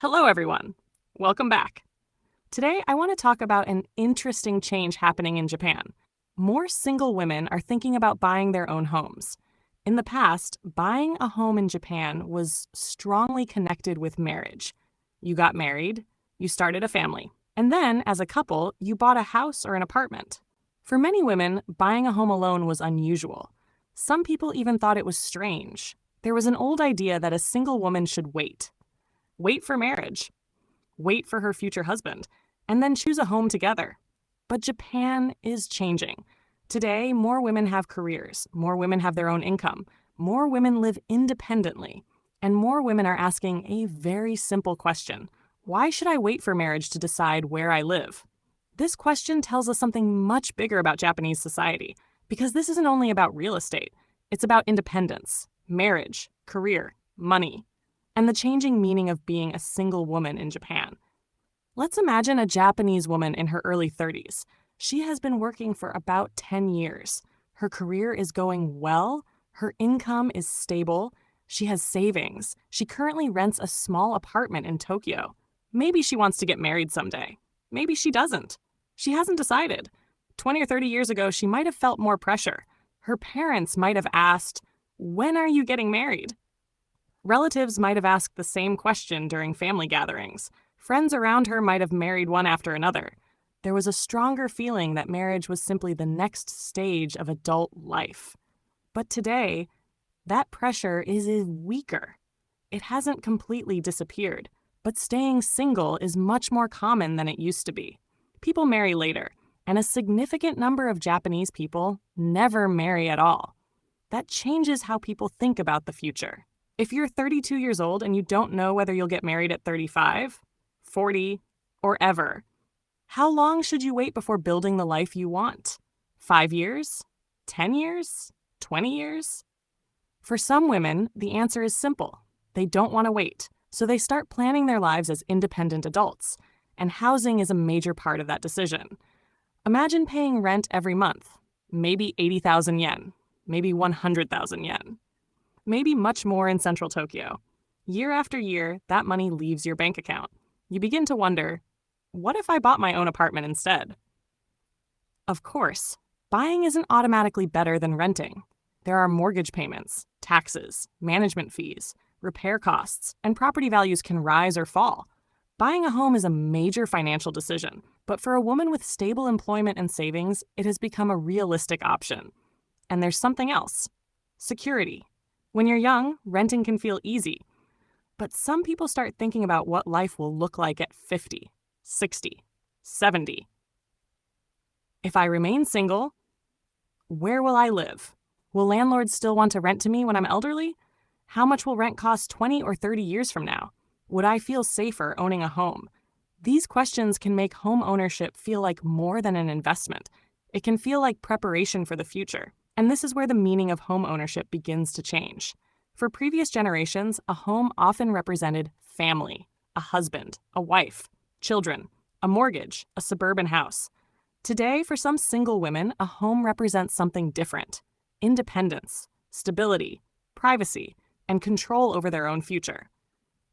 Hello, everyone. Welcome back. Today, I want to talk about an interesting change happening in Japan. More single women are thinking about buying their own homes. In the past, buying a home in Japan was strongly connected with marriage. You got married, you started a family, and then, as a couple, you bought a house or an apartment. For many women, buying a home alone was unusual. Some people even thought it was strange. There was an old idea that a single woman should wait. Wait for marriage. Wait for her future husband, and then choose a home together. But Japan is changing. Today, more women have careers, more women have their own income, more women live independently, and more women are asking a very simple question. Why should I wait for marriage to decide where I live? This question tells us something much bigger about Japanese society, because this isn't only about real estate. It's about independence, marriage, career, money, and the changing meaning of being a single woman in Japan. Let's imagine a Japanese woman in her early 30s. She has been working for about 10 years. Her career is going well. Her income is stable. She has savings. She currently rents a small apartment in Tokyo. Maybe she wants to get married someday. Maybe she doesn't. She hasn't decided. 20 or 30 years ago, she might have felt more pressure. Her parents might have asked, "When are you getting married?" Relatives might have asked the same question during family gatherings. Friends around her might have married one after another. There was a stronger feeling that marriage was simply the next stage of adult life. But today, that pressure is weaker. It hasn't completely disappeared, but staying single is much more common than it used to be. People marry later, and a significant number of Japanese people never marry at all. That changes how people think about the future. If you're 32 years old and you don't know whether you'll get married at 35, 40, or ever, how long should you wait before building the life you want? 5 years? 10 years? 20 years? For some women, the answer is simple. They don't want to wait, so they start planning their lives as independent adults, and housing is a major part of that decision. Imagine paying rent every month, maybe 80,000 yen, maybe 100,000 yen. Maybe much more in central Tokyo. Year after year, that money leaves your bank account. You begin to wonder, what if I bought my own apartment instead? Of course, buying isn't automatically better than renting. There are mortgage payments, taxes, management fees, repair costs, and property values can rise or fall. Buying a home is a major financial decision, but for a woman with stable employment and savings, it has become a realistic option. And there's something else: security. When you're young, renting can feel easy. But some people start thinking about what life will look like at 50, 60, 70. If I remain single, where will I live? Will landlords still want to rent to me when I'm elderly? How much will rent cost 20 or 30 years from now? Would I feel safer owning a home? These questions can make home ownership feel like more than an investment. It can feel like preparation for the future. And this is where the meaning of home ownership begins to change. For previous generations, a home often represented family, a husband, a wife, children, a mortgage, a suburban house. Today, for some single women, a home represents something different: independence, stability, privacy, and control over their own future.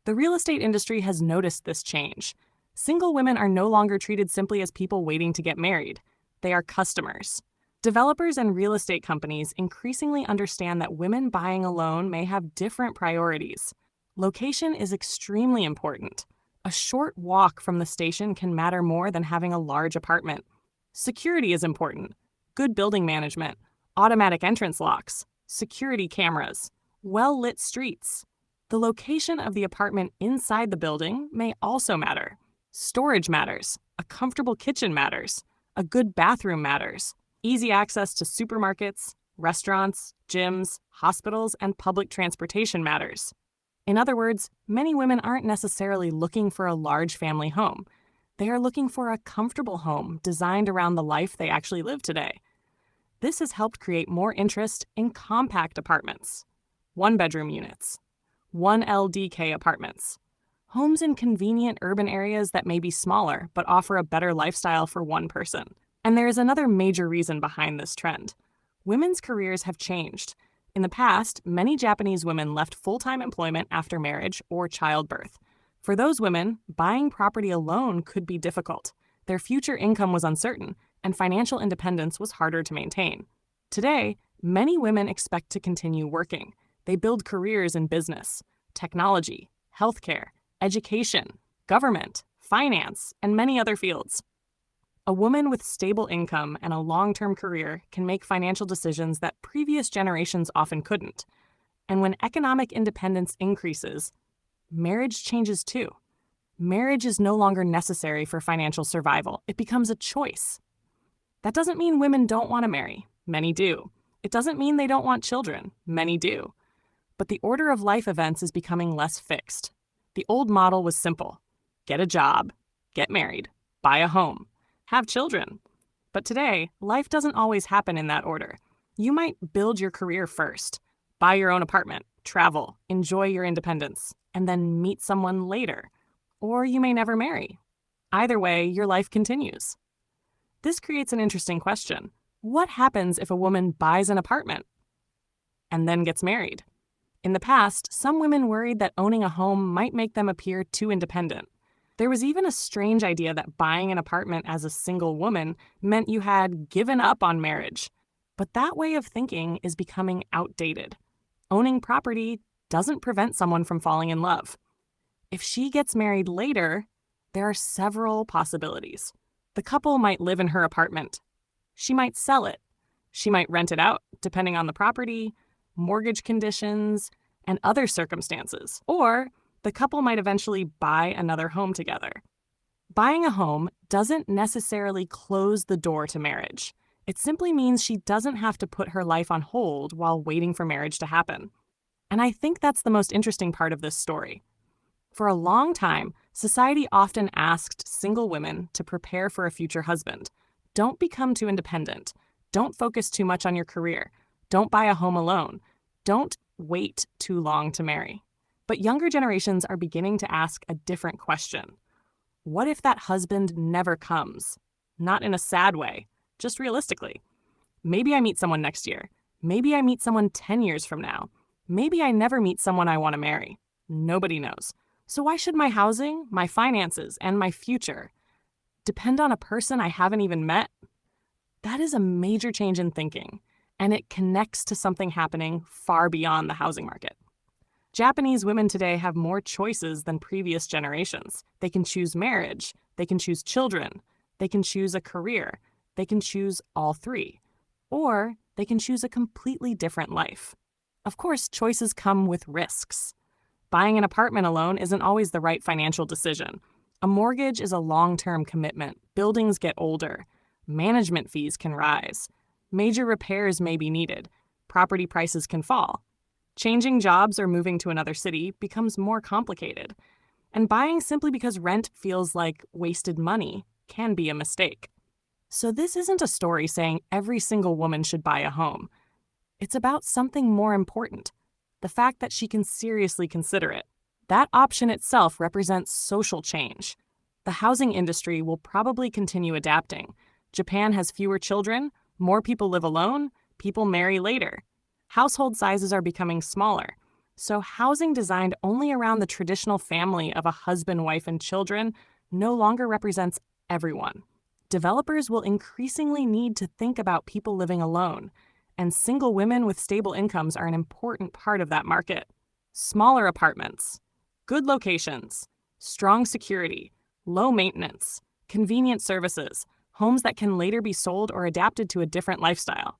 The real estate industry has noticed this change. Single women are no longer treated simply as people waiting to get married. They are customers. Developers and real estate companies increasingly understand that women buying alone may have different priorities. Location is extremely important. A short walk from the station can matter more than having a large apartment. Security is important. Good building management, automatic entrance locks, security cameras, well-lit streets. The location of the apartment inside the building may also matter. Storage matters. A comfortable kitchen matters. A good bathroom matters. Easy access to supermarkets, restaurants, gyms, hospitals, and public transportation matters. In other words, many women aren't necessarily looking for a large family home. They are looking for a comfortable home designed around the life they actually live today. This has helped create more interest in compact apartments, one-bedroom units, 1 LDK apartments, homes in convenient urban areas that may be smaller but offer a better lifestyle for one person. And there is another major reason behind this trend. Women's careers have changed. In the past, many Japanese women left full-time employment after marriage or childbirth. For those women, buying property alone could be difficult. Their future income was uncertain, and financial independence was harder to maintain. Today, many women expect to continue working. They build careers in business, technology, healthcare, education, government, finance, and many other fields. A woman with stable income and a long-term career can make financial decisions that previous generations often couldn't. And when economic independence increases, marriage changes too. Marriage is no longer necessary for financial survival. It becomes a choice. That doesn't mean women don't want to marry. Many do. It doesn't mean they don't want children. Many do. But the order of life events is becoming less fixed. The old model was simple. Get a job, get married, buy a home, have children. But today, life doesn't always happen in that order. You might build your career first, buy your own apartment, travel, enjoy your independence, and then meet someone later. Or you may never marry. Either way, your life continues. This creates an interesting question. What happens if a woman buys an apartment and then gets married? In the past, some women worried that owning a home might make them appear too independent. There was even a strange idea that buying an apartment as a single woman meant you had given up on marriage. But that way of thinking is becoming outdated. Owning property doesn't prevent someone from falling in love. If she gets married later, there are several possibilities. The couple might live in her apartment. She might sell it. She might rent it out, depending on the property, mortgage conditions, and other circumstances. Or the couple might eventually buy another home together. Buying a home doesn't necessarily close the door to marriage. It simply means she doesn't have to put her life on hold while waiting for marriage to happen. And I think that's the most interesting part of this story. For a long time, society often asked single women to prepare for a future husband. Don't become too independent. Don't focus too much on your career. Don't buy a home alone. Don't wait too long to marry. But younger generations are beginning to ask a different question. What if that husband never comes? Not in a sad way, just realistically. Maybe I meet someone next year. Maybe I meet someone 10 years from now. Maybe I never meet someone I want to marry. Nobody knows. So why should my housing, my finances, and my future depend on a person I haven't even met? That is a major change in thinking, and it connects to something happening far beyond the housing market. Japanese women today have more choices than previous generations. They can choose marriage, they can choose children, they can choose a career, they can choose all three, or they can choose a completely different life. Of course, choices come with risks. Buying an apartment alone isn't always the right financial decision. A mortgage is a long-term commitment. Buildings get older. Management fees can rise. Major repairs may be needed. Property prices can fall. Changing jobs or moving to another city becomes more complicated. And buying simply because rent feels like wasted money can be a mistake. So this isn't a story saying every single woman should buy a home. It's about something more important. The fact that she can seriously consider it. That option itself represents social change. The housing industry will probably continue adapting. Japan has fewer children, more people live alone, people marry later. Household sizes are becoming smaller. So housing designed only around the traditional family of a husband, wife, and children no longer represents everyone. Developers will increasingly need to think about people living alone, and single women with stable incomes are an important part of that market. Smaller apartments, good locations, strong security, low maintenance, convenient services, homes that can later be sold or adapted to a different lifestyle.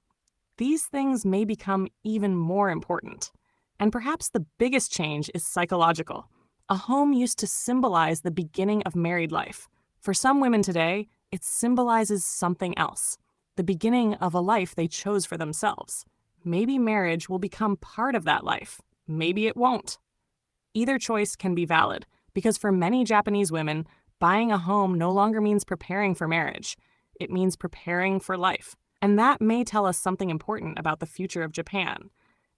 These things may become even more important. And perhaps the biggest change is psychological. A home used to symbolize the beginning of married life. For some women today, it symbolizes something else. The beginning of a life they chose for themselves. Maybe marriage will become part of that life. Maybe it won't. Either choice can be valid, because for many Japanese women, buying a home no longer means preparing for marriage. It means preparing for life. And that may tell us something important about the future of Japan.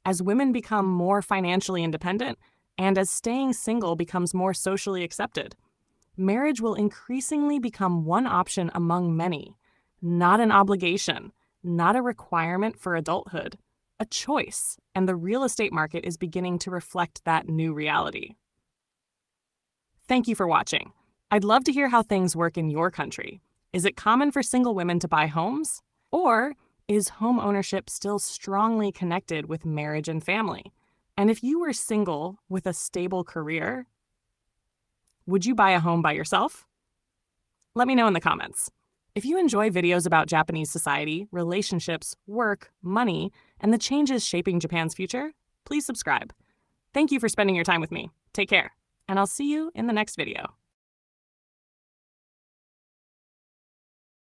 As women become more financially independent, and as staying single becomes more socially accepted, marriage will increasingly become one option among many. Not an obligation, not a requirement for adulthood, a choice, and the real estate market is beginning to reflect that new reality. Thank you for watching. I'd love to hear how things work in your country. Is it common for single women to buy homes? Or is home ownership still strongly connected with marriage and family? And if you were single with a stable career, would you buy a home by yourself? Let me know in the comments. If you enjoy videos about Japanese society, relationships, work, money, and the changes shaping Japan's future, please subscribe. Thank you for spending your time with me. Take care, and I'll see you in the next video.